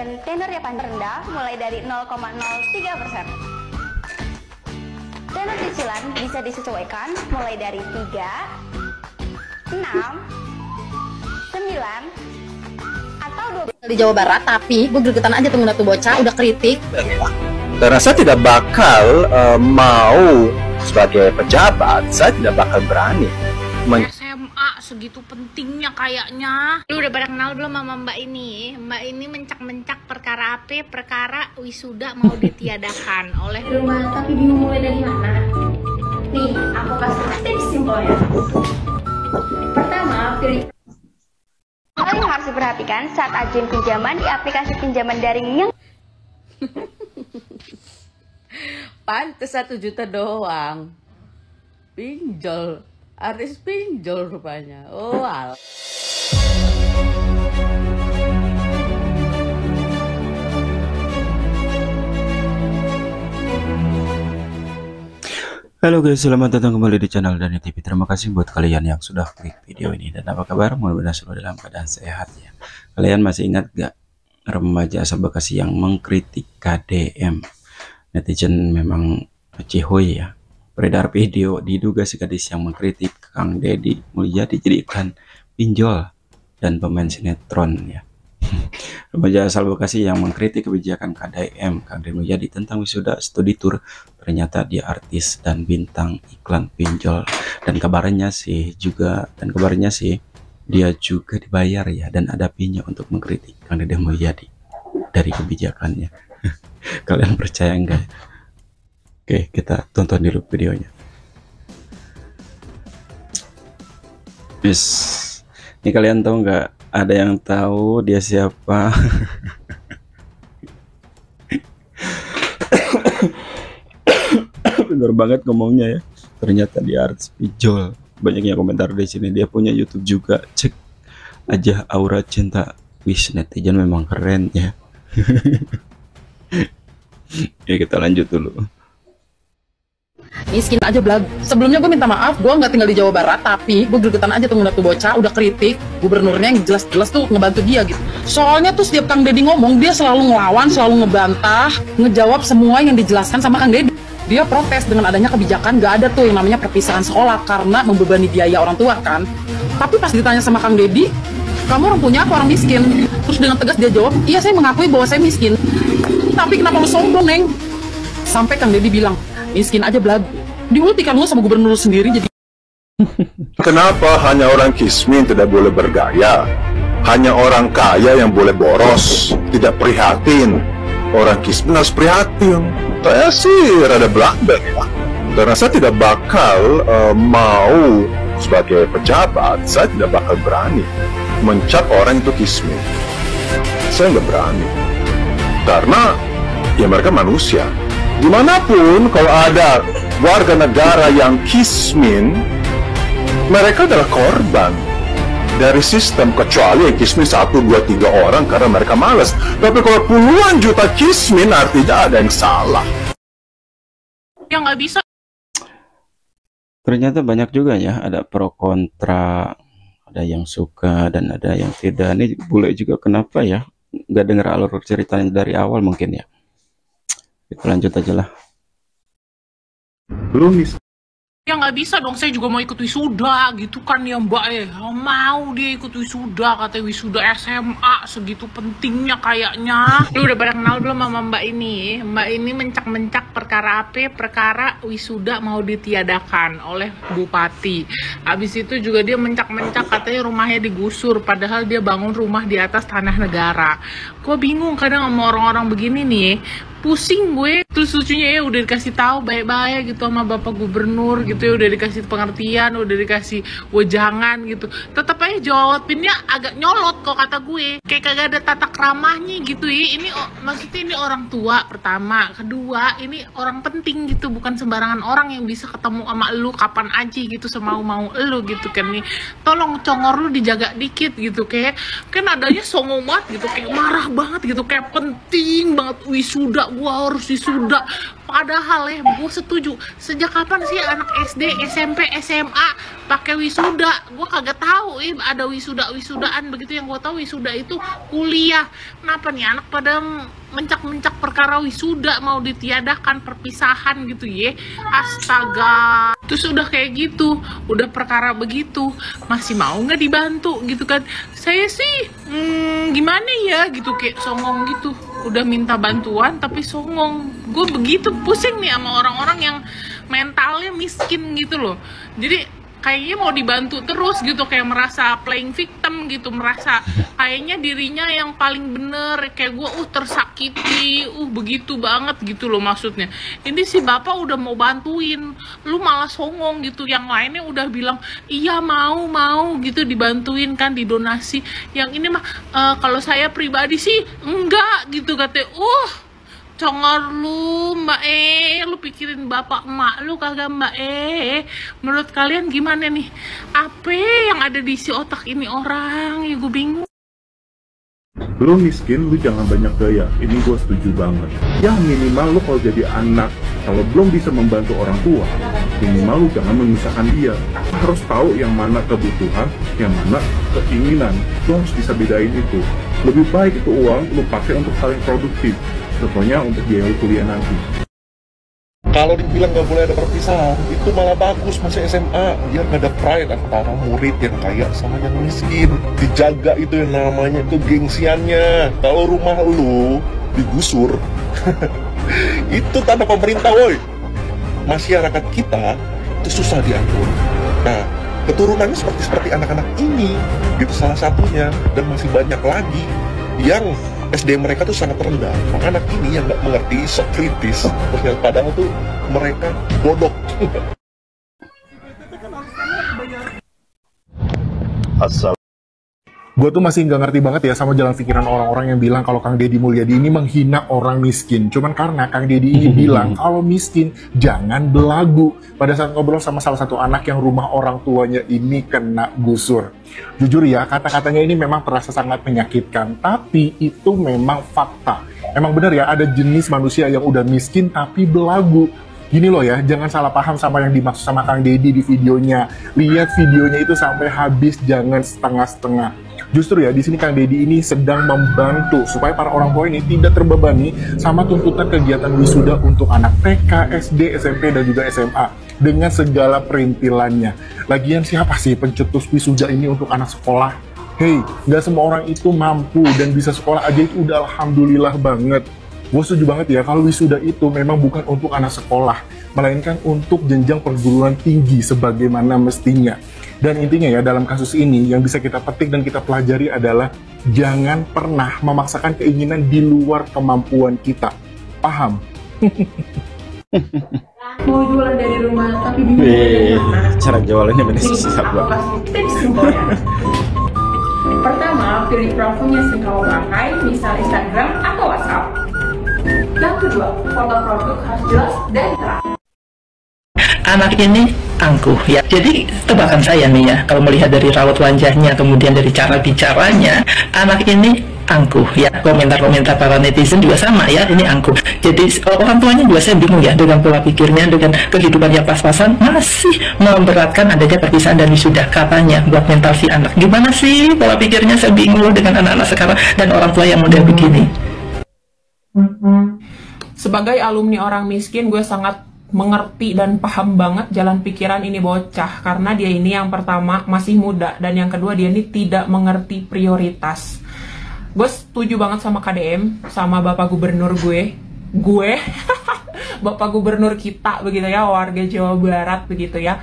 dan tenor yang paling rendah mulai dari 0,03%. Tenor cicilan bisa disesuaikan mulai dari 3, 6, 9, atau 12. Di Jawa Barat, tapi gue gregetan aja tuh ngeliat tuh bocah udah kritik. Karena saya tidak bakal mau sebagai pejabat, saya tidak bakal berani. SMA segitu pentingnya kayaknya. Lu udah pada kenal belum sama Mbak ini? Mbak ini mencak-mencak perkara apa? Perkara wisuda mau ditiadakan oleh Rumah, tapi bingung mulai dari mana? Nih, aku kasih tips simpelnya. Pertama, pilih. Hal yang harus diperhatikan saat ajuin pinjaman di aplikasi pinjaman daring yang Pantes 1 juta doang. Pinjol, artis pinjol rupanya. Oh, al. Halo guys, selamat datang kembali di channel Dani TV. Terima kasih buat kalian yang sudah klik video ini. Dan apa kabar? Mudah-mudahan selalu dalam keadaan sehat ya. Kalian masih ingat gak remaja asal Bekasi yang mengkritik KDM? Netizen memang cihoy ya. Beredar video diduga si gadis yang mengkritik Kang Deddy Mulyadi jadi iklan pinjol dan pemain sinetron ya. Remaja asal Bekasi yang mengkritik kebijakan KDM Kang Deddy Mulyadi tentang wisuda studi tour, ternyata dia artis dan bintang iklan pinjol, dan kabarnya sih dia juga dibayar ya, dan ada fee-nya untuk mengkritik Kang Deddy Mulyadi dari kebijakannya. Kalian percaya enggak? Oke, kita tonton dulu videonya. Ini kalian tahu nggak? Ada yang tahu dia siapa? Bener banget ngomongnya ya. Ternyata dia artis pinjol. Banyak yang komentar di sini. Dia punya YouTube juga. Cek aja Aura Cinta. Wis, netizen memang keren ya. Ya kita lanjut dulu. Miskin aja belag. Sebelumnya gue minta maaf, gue nggak tinggal di Jawa Barat, tapi gue gregetan aja tuh ngeliat tuh bocah udah kritik gubernurnya yang jelas-jelas tuh ngebantu dia gitu. Soalnya tuh setiap Kang Deddy ngomong, dia selalu ngelawan, selalu ngebantah, ngejawab semua yang dijelaskan sama Kang Deddy. Dia protes dengan adanya kebijakan gak ada tuh yang namanya perpisahan sekolah karena membebani biaya orang tua kan. Tapi pas ditanya sama Kang Deddy, kamu orang punya apa orang miskin? Terus dengan tegas dia jawab, iya saya mengakui bahwa saya miskin. Tapi kenapa lu sombong, Neng? Sampai Kang Deddy bilang, miskin aja belag. Diultikan lu sama gubernur lu sendiri jadi. Kenapa hanya orang kismin tidak boleh bergaya? Hanya orang kaya yang boleh boros, tidak prihatin. Orang kismin harus prihatin. Saya sih rada belakbak ya. Karena saya tidak bakal mau sebagai pejabat, saya tidak bakal berani mencap orang itu kismin. Saya nggak berani. Karena ya mereka manusia. Dimanapun kalau ada warga negara yang kismin, mereka adalah korban dari sistem, kecuali yang kismin 1, 2, 3 orang karena mereka malas. Tapi kalau puluhan juta kismin, artinya ada yang salah. yang nggak bisa. Ternyata banyak juga ya, ada pro kontra, ada yang suka dan ada yang tidak. Ini bule juga kenapa ya nggak dengar alur ceritanya dari awal mungkin ya. Kita lanjut aja lah. Ya nggak bisa dong, saya juga mau ikut wisuda gitu kan ya Mbak ya. Mau dia ikut wisuda, katanya wisuda SMA segitu pentingnya kayaknya. Lu udah pada kenal belum sama Mbak ini? Mbak ini mencak-mencak perkara apa? Perkara wisuda mau ditiadakan oleh Bupati. Habis itu juga dia mencak-mencak katanya rumahnya digusur, padahal dia bangun rumah di atas tanah negara. Gue bingung kadang sama orang-orang begini nih. Pusing gue. Terus lucunya ya udah dikasih tahu baik-baik gitu sama Bapak Gubernur gitu ya, udah dikasih pengertian, udah dikasih wejangan gitu, tetap aja jawabinnya agak nyolot kok kata gue, kayak kagak ada tata keramahnya gitu ya. Ini maksudnya ini orang tua pertama, kedua ini orang penting gitu, bukan sembarangan orang yang bisa ketemu sama lu kapan aja gitu semau-mau lu gitu kan nih. Tolong congor lu dijaga dikit gitu, kayak kan adanya songo banget gitu, kayak marah banget gitu, kayak penting banget wisuda gua harus wisuda. Padahal ya gua setuju. Sejak kapan sih anak SD, SMP, SMA pakai wisuda? Gua kagak tahu ada wisudaan begitu. Yang gua tahu wisuda itu kuliah. Kenapa nih anak pada mencak-mencak perkara wisuda, mau ditiadakan perpisahan gitu ya? Astaga. Terus udah kayak gitu, udah perkara begitu, masih mau nggak dibantu gitu kan? Saya sih gimana ya gitu, kayak songong gitu. Udah minta bantuan tapi songong. Gue begitu pusing nih sama orang-orang yang mentalnya miskin gitu loh. Jadi kayaknya mau dibantu terus gitu, kayak merasa playing victim gitu, merasa kayaknya dirinya yang paling bener, kayak gue tersakiti, begitu banget gitu loh maksudnya. Ini si bapak udah mau bantuin, lu malah songong gitu. Yang lainnya udah bilang iya mau gitu dibantuin kan, didonasi. Yang ini mah kalau saya pribadi sih enggak gitu katanya. Congor lu mbak lu pikirin bapak emak lu kagak mbak menurut kalian gimana nih? Apa yang ada di si otak ini orang? Ya gue bingung. Lu miskin, lu jangan banyak gaya. Ini gue setuju banget. Ya minimal lu kalau jadi anak, kalau belum bisa membantu orang tua, minimal lu jangan memisahkan dia. Harus tahu yang mana kebutuhan, yang mana keinginan. Lu harus bisa bedain itu. Lebih baik itu uang lu pakai untuk hal yang produktif. Contohnya untuk biaya kuliah nanti. Kalau dibilang nggak boleh ada perpisahan, itu malah bagus masih SMA. Biar nggak ada pride antara murid yang kaya sama yang miskin. Dijaga itu yang namanya kegengsiannya. Kalau rumah lu digusur, itu tanda pemerintah, woi. Masyarakat kita itu susah diatur. Nah, keturunannya seperti anak-anak ini, gitu salah satunya, dan masih banyak lagi yang SDM mereka tuh sangat rendah. Anak ini yang nggak mengerti sok kritis, yang padahal tuh mereka bodoh. Asal. Gue tuh masih nggak ngerti banget ya sama jalan pikiran orang-orang yang bilang kalau Kang Deddy Mulyadi ini menghina orang miskin. Cuman karena Kang Deddy ini bilang kalau miskin jangan belagu. Pada saat ngobrol sama salah satu anak yang rumah orang tuanya ini kena gusur. Jujur ya, kata-katanya ini memang terasa sangat menyakitkan. Tapi itu memang fakta. Emang benar ya, ada jenis manusia yang udah miskin tapi belagu. Gini loh ya, jangan salah paham sama yang dimaksud sama Kang Deddy di videonya. Lihat videonya itu sampai habis, jangan setengah-setengah. Justru ya, di sini Kang Deddy ini sedang membantu supaya para orang tua ini tidak terbebani sama tuntutan kegiatan wisuda untuk anak TK, SD, SMP, dan juga SMA dengan segala perintilannya. Lagian siapa sih pencetus wisuda ini untuk anak sekolah? Hey, nggak semua orang itu mampu dan bisa sekolah aja itu udah alhamdulillah banget. Gue setuju banget ya kalau wisuda itu memang bukan untuk anak sekolah, melainkan untuk jenjang perguruan tinggi sebagaimana mestinya. Dan intinya ya, dalam kasus ini yang bisa kita petik dan kita pelajari adalah jangan pernah memaksakan keinginan di luar kemampuan kita. Paham? Mau jualan dari rumah tapi bingung dari mana? Cara jualannya benar sih sabar. Tips simpelnya. Pertama, pilih profil yang sering kamu pakai, misal Instagram atau WhatsApp. Yang kedua, foto produk harus jelas dan terang. Anak ini angkuh ya, jadi tebakan saya nih ya, kalau melihat dari raut wajahnya kemudian dari cara bicaranya, anak ini angkuh ya. Komentar-komentar para netizen juga sama ya, ini angkuh. Jadi orang tuanya juga saya bingung ya dengan pola pikirnya, dengan kehidupan yang pas-pasan masih memberatkan adanya perpisahan dan wisuda katanya buat mental si anak. Gimana sih pola pikirnya, saya bingung loh dengan anak-anak sekarang dan orang tua yang model begini. Sebagai alumni orang miskin, gue sangat mengerti dan paham banget jalan pikiran ini bocah, karena dia ini yang pertama masih muda dan yang kedua dia ini tidak mengerti prioritas. Gue setuju banget sama KDM, sama Bapak Gubernur gue Bapak Gubernur kita begitu ya, warga Jawa Barat begitu ya.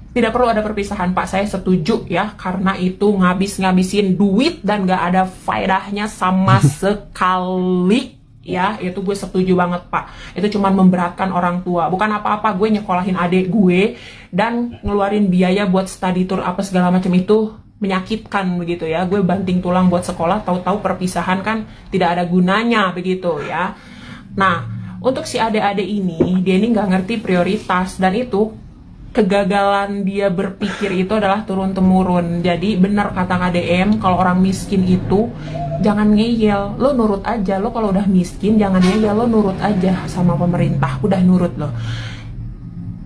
Tidak perlu ada perpisahan Pak, saya setuju ya, karena itu ngabisin duit dan gak ada faedahnya sama sekali. Ya, itu gue setuju banget Pak. Itu cuman memberatkan orang tua. Bukan apa-apa, gue nyekolahin adik gue dan ngeluarin biaya buat study tour apa segala macam itu menyakitkan begitu ya. Gue banting tulang buat sekolah, tahu-tahu perpisahan kan tidak ada gunanya begitu ya. Nah, untuk si adik-adik ini, dia ini nggak ngerti prioritas dan itu kegagalan dia berpikir itu adalah turun-temurun. Jadi benar kata KDM, kalau orang miskin itu jangan ngeyel, lo nurut aja. Lo kalau udah miskin jangan ngeyel, lo nurut aja sama pemerintah, udah nurut lo.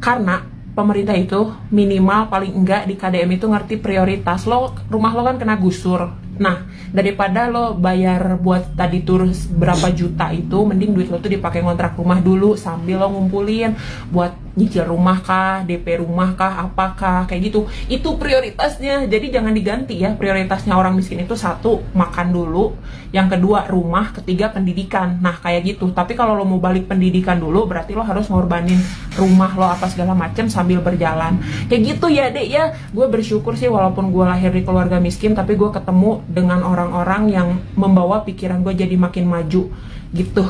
Karena pemerintah itu minimal paling enggak di KDM itu ngerti prioritas. Lo rumah lo kan kena gusur. Nah, daripada lo bayar buat tadi tur berapa juta itu, mending duit lo tuh dipakai ngontrak rumah dulu sambil lo ngumpulin buat nyicil rumah kah, DP rumah kah, apakah, kayak gitu. Itu prioritasnya. Jadi jangan diganti ya. Prioritasnya orang miskin itu satu, makan dulu. Yang kedua, rumah. Ketiga, pendidikan. Nah, kayak gitu. Tapi kalau lo mau balik pendidikan dulu, berarti lo harus ngorbanin rumah lo apa segala macem sambil berjalan. Kayak gitu ya, Dek ya. Gue bersyukur sih walaupun gue lahir di keluarga miskin, tapi gue ketemu dengan orang-orang yang membawa pikiran gue jadi makin maju gitu.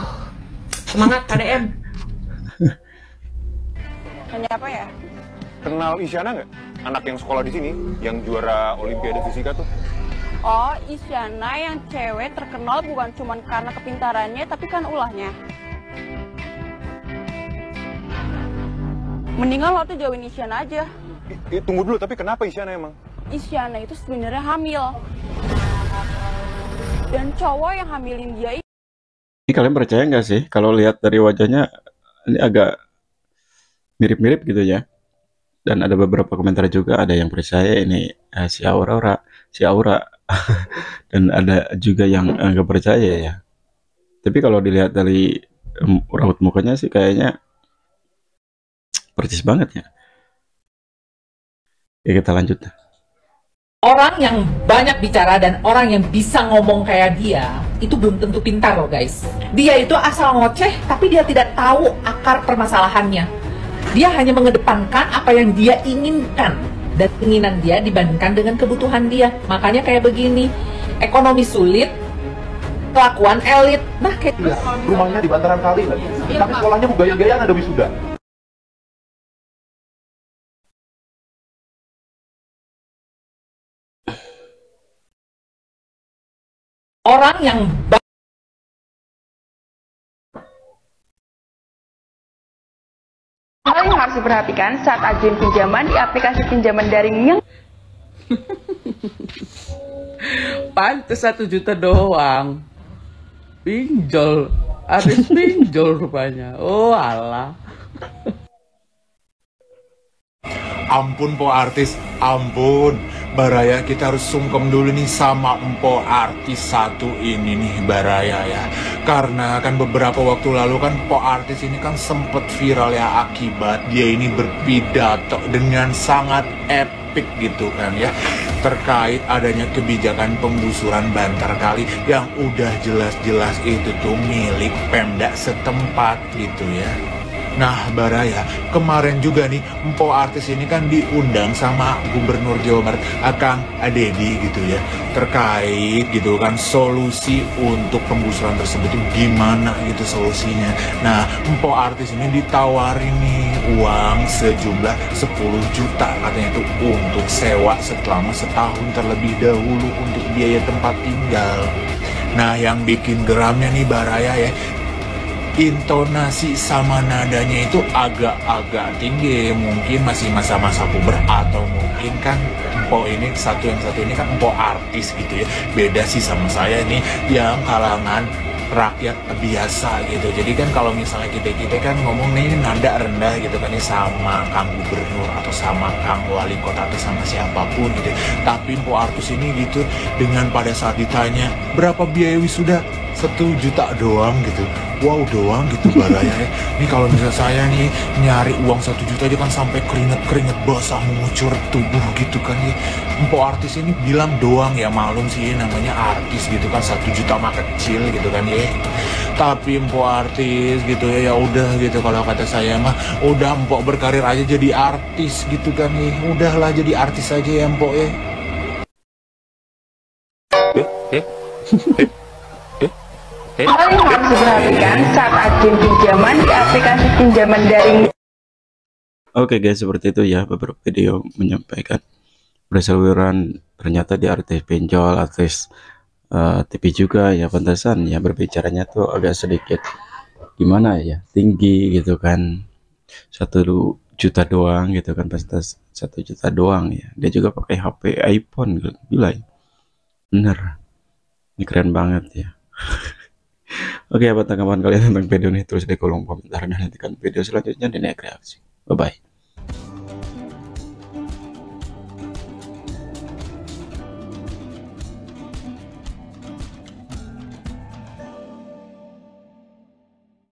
Semangat KDM. Tanya apa ya? Kenal Isyana nggak? Anak yang sekolah di sini, yang juara Olimpiade Fisika tuh. Oh, Isyana yang cewek terkenal bukan cuma karena kepintarannya, tapi kan ulahnya. Mendingan lo tuh jauhin Isyana aja. Tunggu dulu, tapi kenapa Isyana emang? Isyana itu sebenarnya hamil. Dan cowok yang hamilin dia Ini kalian percaya nggak sih kalau lihat dari wajahnya ini agak mirip-mirip gitu ya? Dan ada beberapa komentar juga, ada yang percaya ini si Aura, dan ada juga yang nggak percaya ya. Tapi kalau dilihat dari raut mukanya sih kayaknya persis banget ya. Ya kita lanjut. Orang yang banyak bicara dan orang yang bisa ngomong kayak dia itu belum tentu pintar loh guys. Dia itu asal ngoceh tapi dia tidak tahu akar permasalahannya. Dia hanya mengedepankan apa yang dia inginkan dan keinginan dia dibandingkan dengan kebutuhan dia. Makanya kayak begini, ekonomi sulit, kelakuan elit. Nah kayak rumahnya di bantaran kali lagi. Tapi sekolahnya mau gaya-gayaan ada wisuda. orang yang hal yang harus diperhatikan saat ajuin pinjaman di aplikasi pinjaman daring yang Pantes 1 juta doang. Pinjol, habis pinjol rupanya. Oh alah. Ampun po artis, ampun. Baraya kita harus sungkem dulu nih sama empo artis satu ini nih Baraya ya. Karena kan beberapa waktu lalu kan po artis ini kan sempet viral ya akibat dia ini berpidato dengan sangat epic gitu kan ya. Terkait adanya kebijakan penggusuran Bantar Kali yang udah jelas-jelas itu tuh milik Pemda setempat gitu ya. Nah Baraya, kemarin juga nih empo artis ini kan diundang sama Gubernur Jawa Barat Akang Deddy gitu ya. Terkait gitu kan solusi untuk penggusuran tersebut itu gimana gitu solusinya. Nah empo artis ini ditawarin nih uang sejumlah 10 juta katanya itu untuk sewa selama setahun terlebih dahulu untuk biaya tempat tinggal. Nah yang bikin geramnya nih Baraya ya, intonasi sama nadanya itu agak-agak tinggi, mungkin masih masa-masa puber atau mungkin kan empo ini yang satu ini kan empo artis gitu ya. Beda sih sama saya nih yang kalangan rakyat biasa gitu. Jadi kan kalau misalnya kita kan ngomong nih nada rendah gitu kan ya sama Kang Gubernur atau sama Kang Wali Kota atau sama siapapun gitu. Tapi empo artis ini gitu dengan pada saat ditanya berapa biaya wisuda, 1 juta doang gitu. Wow doang gitu Baraya ya. Ini kalau misalnya saya nih nyari uang 1 juta aja kan sampai keringet basah mengucur tubuh gitu kan ya. Empo artis ini bilang doang ya, malum sih namanya artis gitu kan, 1 juta mah kecil gitu kan ya. Tapi empo artis gitu ya udah gitu, kalau kata saya mah udah empo berkarir aja jadi artis gitu kan ya. Udahlah jadi artis aja ya empo ya. hal yang harus diperhatikan saat ajuin pinjaman di aplikasi pinjaman daring. Oke guys, seperti itu ya beberapa video menyampaikan bersaluran ternyata di artis pinjol, artis TV juga ya, pantesan ya berbicaranya tuh agak sedikit gimana ya, tinggi gitu kan. 1 juta doang gitu kan, fasilitas 1 juta doang ya. Dia juga pakai HP iPhone, gila ya. Bener, ini keren banget ya. Oke, apa tanggapan kalian tentang video ini? Tulis di kolom komentar dan nantikan video selanjutnya di next reaksi. Bye bye.